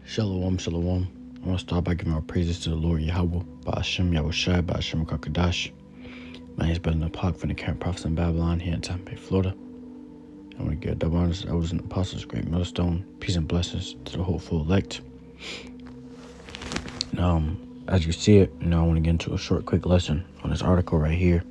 Shalom, shalom. I want to start by giving our praises to the Lord YAHAWAH, BAHASHAM, YAHAWASHI, BAHASHAM, QADASH. My name is Ben Napak from the Camp Prophets in Babylon here in Tampa Bay, Florida. I want to give double honors to the elders and apostles, great millstone, peace and blessings to the hopeful elect. As you see it, I want to get into a short, quick lesson on this article right here.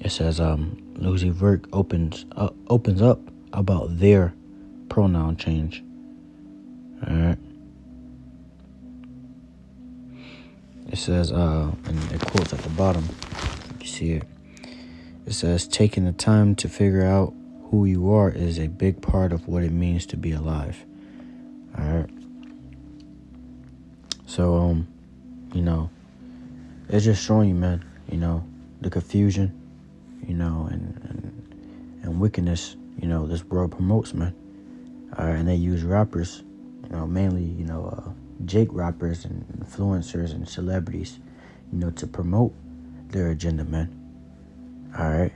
It says, vert opens up about their pronoun change. All right. It says, and it quotes at the bottom, you see it. It says, taking the time to figure out who you are is a big part of what it means to be alive. All right. So, it's just showing you, man, the confusion, and wickedness, this world promotes, man. All right. And they use rappers, mainly, Jake rappers and influencers and celebrities, to promote their agenda, man. All right.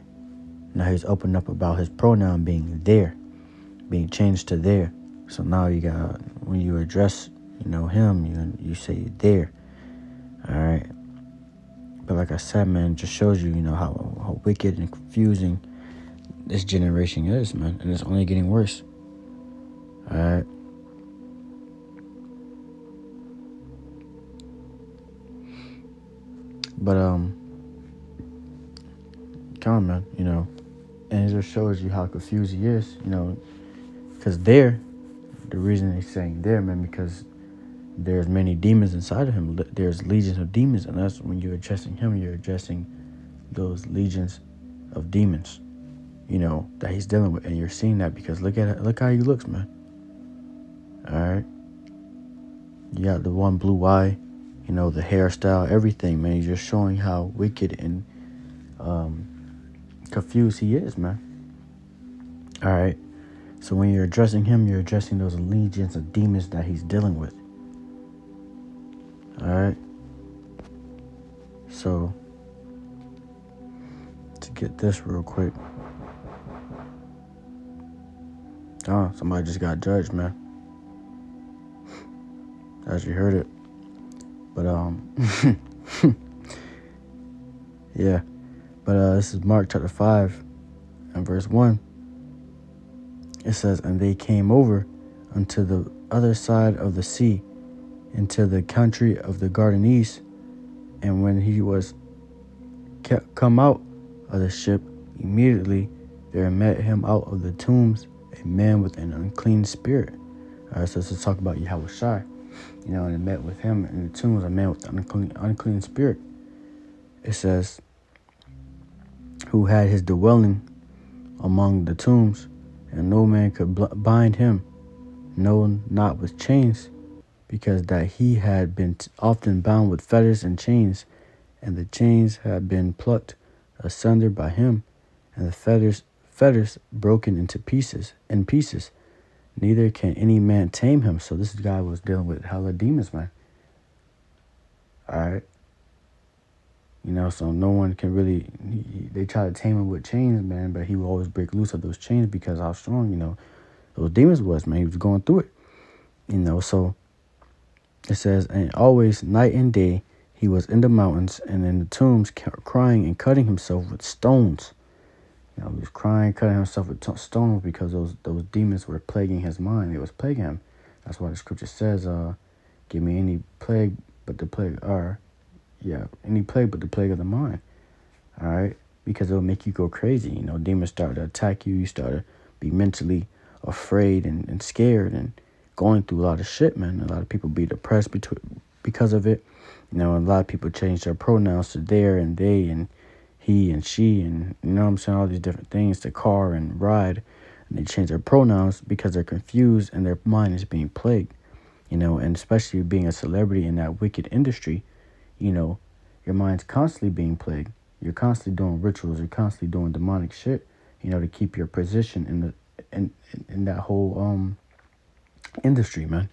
Now he's opened up about his pronoun being there, being changed to there. So now you got, when you address, him, you say there. All right. But like I said, man, it just shows you, how wicked and confusing this generation is, man. And it's only getting worse. All right. But, come on, man, and it just shows you how confused he is, because the reason he's saying there, man, because there's many demons inside of him. There's legions of demons, and that's when you're addressing him, you're addressing those legions of demons, that he's dealing with, and you're seeing that because look how he looks, man. All right, you got the one blue eye, the hairstyle, everything, man. He's just showing how wicked and confused he is, man. All right, so when you're addressing him, you're addressing those legions of demons that he's dealing with. All right, so to get this real quick, somebody just got judged, man. As you heard it, but yeah, but this is Mark chapter 5 and verse 1. It says, and they came over unto the other side of the sea, into the country of the Gardenese. And when he was come out of the ship, immediately there met him out of the tombs a man with an unclean spirit. All right, so let's talk about YAHAWASHI. And it met with him in the tombs a man with an unclean spirit. It says, who had his dwelling among the tombs, and no man could bind him, no, not with chains, because that he had been often bound with fetters and chains, and the chains had been plucked asunder by him, and the fetters broken into pieces. Neither can any man tame him. So this guy was dealing with hella demons, man. All right. So no one can really, they try to tame him with chains, man, but he would always break loose of those chains because how strong, those demons was, man. He was going through it, so it says, and always night and day he was in the mountains and in the tombs crying and cutting himself with stones. He was crying, cutting himself with stones because those demons were plaguing his mind. It was plaguing him. That's why the scripture says, give me any plague but the plague, any plague but the plague of the mind. All right? Because it'll make you go crazy. Demons start to attack you. You start to be mentally afraid and scared and going through a lot of shit, man. A lot of people be depressed because of it. A lot of people change their pronouns to their and they and he and she and, all these different things to car and ride. And they change their pronouns because they're confused and their mind is being plagued, and especially being a celebrity in that wicked industry, your mind's constantly being plagued. You're constantly doing rituals. You're constantly doing demonic shit, to keep your position in that whole industry, man.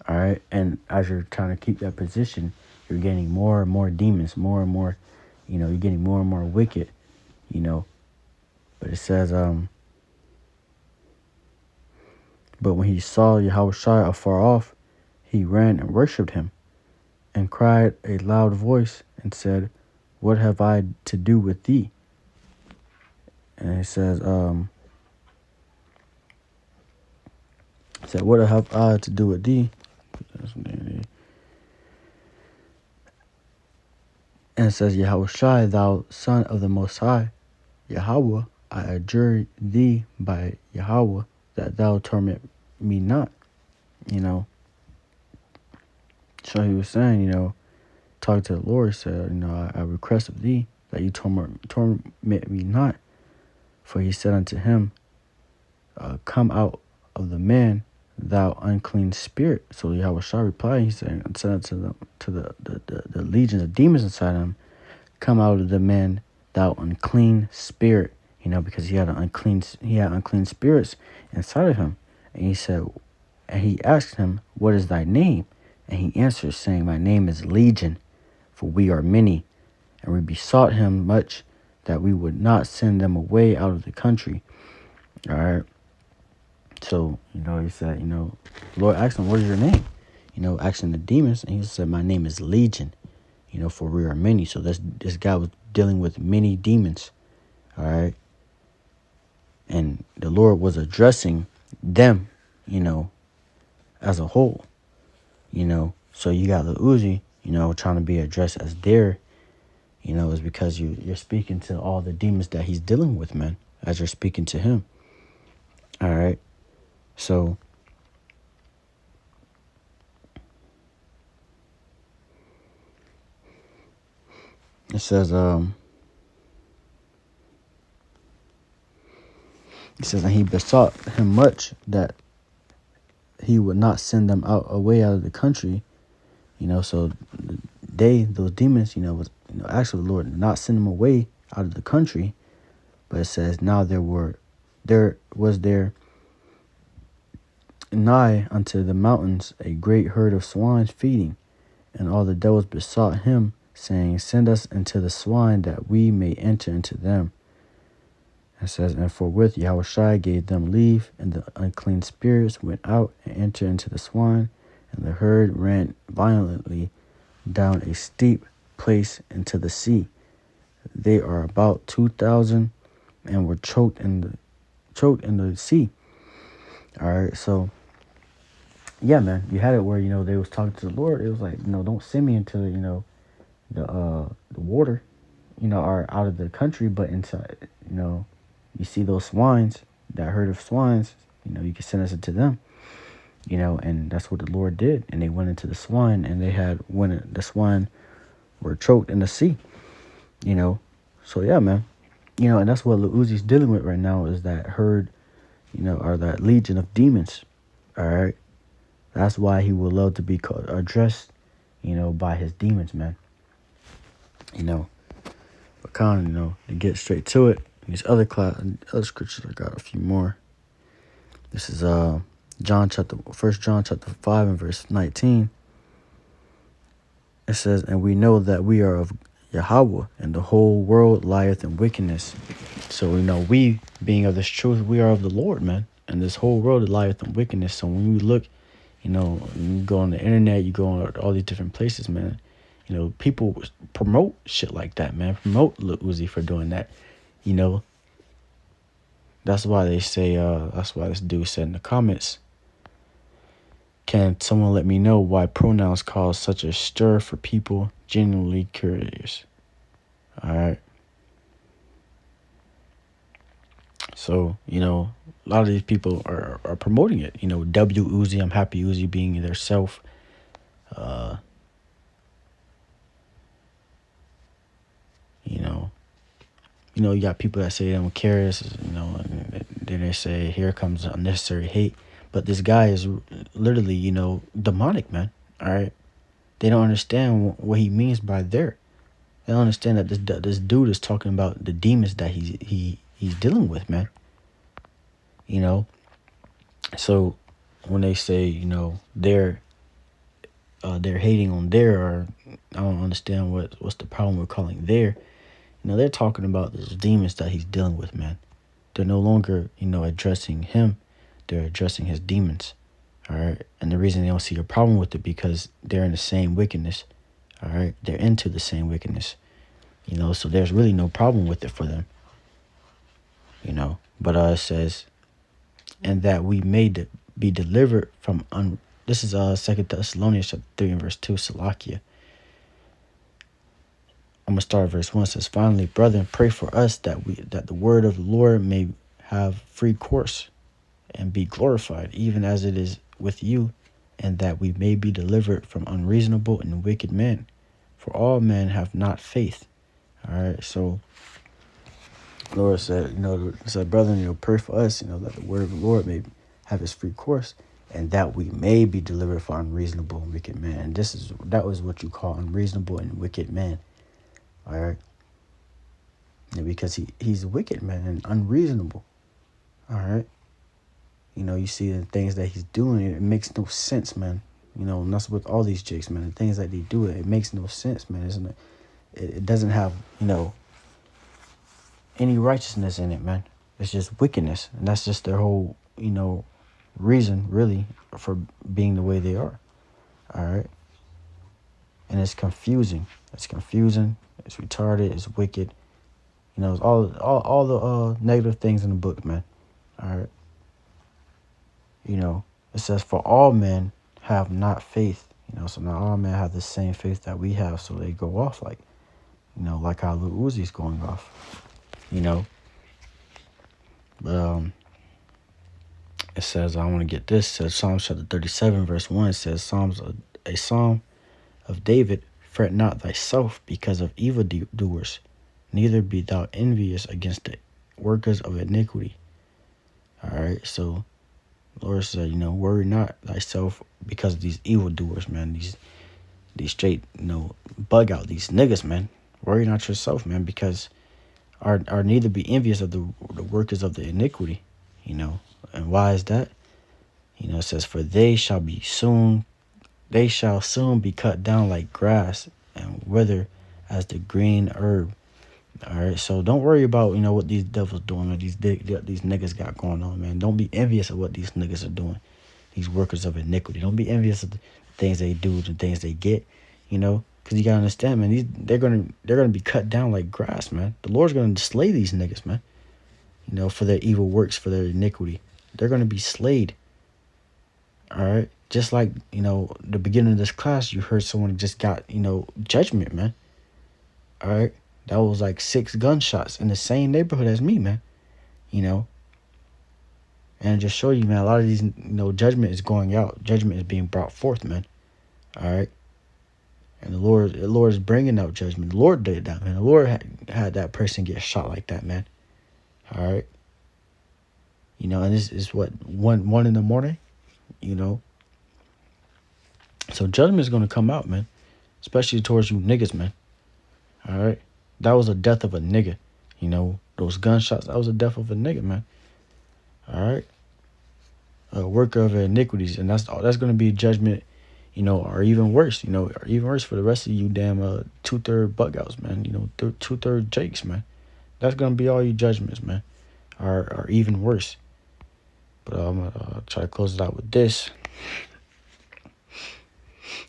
All right. And as you're trying to keep that position, you're getting more and more demons, more and more, you're getting more and more wicked, but it says, but when he saw YAHAWASHI afar off, he ran and worshipped him, and cried a loud voice, and said, "What have I to do with thee?" And he says, "What have I to do with thee?" And it says, "Yahawashi, thou son of the Most High, Yahawah, I adjure thee by Yahawah that thou torment me not." You know, so he was saying, talking to the Lord, said, I request of thee that you torment me not. For he said unto him, come out of the man, thou unclean spirit. So Yahawashi replied, he said unto the legions of demons inside him, come out of the man, thou unclean spirit. Because he had unclean spirits inside of him. And he said, and he asked him, what is thy name? And he answered, saying, my name is Legion, for we are many. And we besought him much that we would not send them away out of the country. All right. So, he said, the Lord asked him, what is your name? Asking the demons. And he said, my name is Legion, for we are many. So this guy was dealing with many demons. All right. And the Lord was addressing them, as a whole, So you got the Uzi, trying to be addressed as their, is because you're speaking to all the demons that he's dealing with, man, as you're speaking to him. All right. So it says, and he besought him much that he would not send them away out of the country. So those demons, was, actually the Lord did not send them away out of the country. But it says, now there was there nigh unto the mountains a great herd of swine feeding. And all the devils besought him, saying, send us into the swine, that we may enter into them. It says, and forthwith Yahawashi gave them leave, and the unclean spirits went out and entered into the swine, and the herd ran violently down a steep place into the sea. They are about 2,000, and were choked in the sea. All right, so yeah, man, you had it where they was talking to the Lord. It was like, don't send me into the water, or out of the country, but into you see those swines, that herd of swines, you can send us into them, and that's what the Lord did. And they went into the swine, and the swine were choked in the sea, So yeah, man, and that's what Lil Uzi's dealing with right now, is that herd, or that legion of demons. All right, that's why he would love to be addressed, by his demons, man. But kind of, to get straight to it. These other scriptures, I got a few more. This is 1 John chapter 5 and verse 19. It says, and we know that we are of Yahawah, and the whole world lieth in wickedness. So we being of this truth, we are of the Lord, man, and this whole world lieth in wickedness. So when we look, you go on the internet, you go on all these different places, man. People promote shit like that, man. Promote Lil Uzi for doing that. That's why they say, that's why this dude said in the comments, can someone let me know why pronouns cause such a stir for people genuinely curious? All right. So, a lot of these people are promoting it. W Uzi, I'm happy Uzi being their self. You got people that say they don't care, and then they say, here comes unnecessary hate. But this guy is literally, demonic, man. All right. They don't understand what he means by there. They don't understand that this dude is talking about the demons that he's dealing with, man. So when they say, they're hating on there, or I don't understand what's the problem with calling there. They're talking about those demons that he's dealing with, man. They're no longer, addressing him. They're addressing his demons. All right. And the reason they don't see a problem with it because they're in the same wickedness. All right. They're into the same wickedness. So there's really no problem with it for them. But it says, and that we may be delivered from this is 2 Thessalonians chapter 3 and verse 2, Salakia. I'm gonna start at verse 1. It says, finally, brethren, pray for us that the word of the Lord may have free course and be glorified, even as it is with you, and that we may be delivered from unreasonable and wicked men. For all men have not faith. All right, so the Lord said, brethren, pray for us, that the word of the Lord may have its free course, and that we may be delivered from unreasonable and wicked men. And that was what you call unreasonable and wicked men. All right. Yeah, because he's a wicked man and unreasonable. All right. You see the things that he's doing, it makes no sense, man. And that's with all these jakes, man. The things that they do, it makes no sense, man, isn't it? It doesn't have, any righteousness in it, man. It's just wickedness. And that's just their whole, reason, really, for being the way they are. All right. And it's confusing. It's confusing. It's retarded. It's wicked. It's all the negative things in the book, man. All right. It says, for all men have not faith. So not all men have the same faith that we have. So they go off like how Lil Uzi's going off. But it says, I want to get this. It says Psalms chapter 37, verse 1. It says, a psalm of David, fret not thyself because of evildoers, neither be thou envious against the workers of iniquity. All right, so the Lord said, worry not thyself because of these evildoers, man. These straight, bug out, these niggas, man. Worry not yourself, man, because are neither be envious of the workers of the iniquity, And why is that? It says, for they shall soon be cut down like grass and wither as the green herb. All right, so don't worry about what these devils doing or these niggas got going on, man. Don't be envious of what these niggas are doing, these workers of iniquity. Don't be envious of the things they do, the things they get, because you gotta understand, man. They're gonna be cut down like grass, man. The Lord's gonna slay these niggas, man. For their evil works, for their iniquity, they're gonna be slayed. All right, just like the beginning of this class, you heard someone just got judgment, man. All right. That was like 6 gunshots in the same neighborhood as me, man. And just show you, man, a lot of these, judgment is going out. Judgment is being brought forth, man. All right. And the Lord is bringing out judgment. The Lord did that, man. The Lord had that person get shot like that, man. All right. And this is what, 1 in the morning, So judgment is going to come out, man. Especially towards you niggas, man. All right. That was a death of a nigga. Those gunshots, that was a death of a nigga, man. All right. A worker of iniquities. And that's going to be judgment, or even worse, or even worse for the rest of you damn 2/3 bug outs, man. 2/3 jakes, man. That's going to be all you judgments, man. Or even worse. But I'm going to try to close it out with this.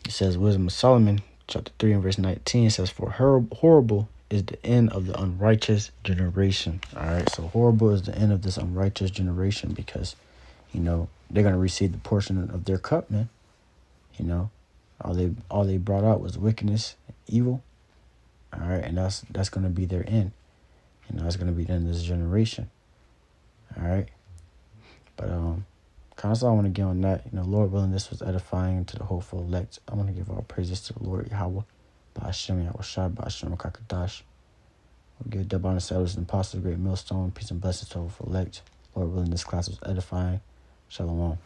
It says, Wisdom of Solomon, chapter 3 and verse 19, says, for horrible is the end of the unrighteous generation. All right, so horrible is the end of this unrighteous generation because, they're going to receive the portion of their cup, man. All they brought out was wickedness, evil. All right, and that's going to be their end. It's going to be the end of this generation. All right, but kind of all I want to get on that. Lord willing, this was edifying to the hopeful elect. I want to give all praises to the Lord YAHAWAH. BAHASHAM, YAHAWASHI, BAHASHAM, QADASH. We'll give double honor to elders and apostles, great millstone, peace and blessings to the hopeful elect. Lord willing, this class was edifying. Shalom.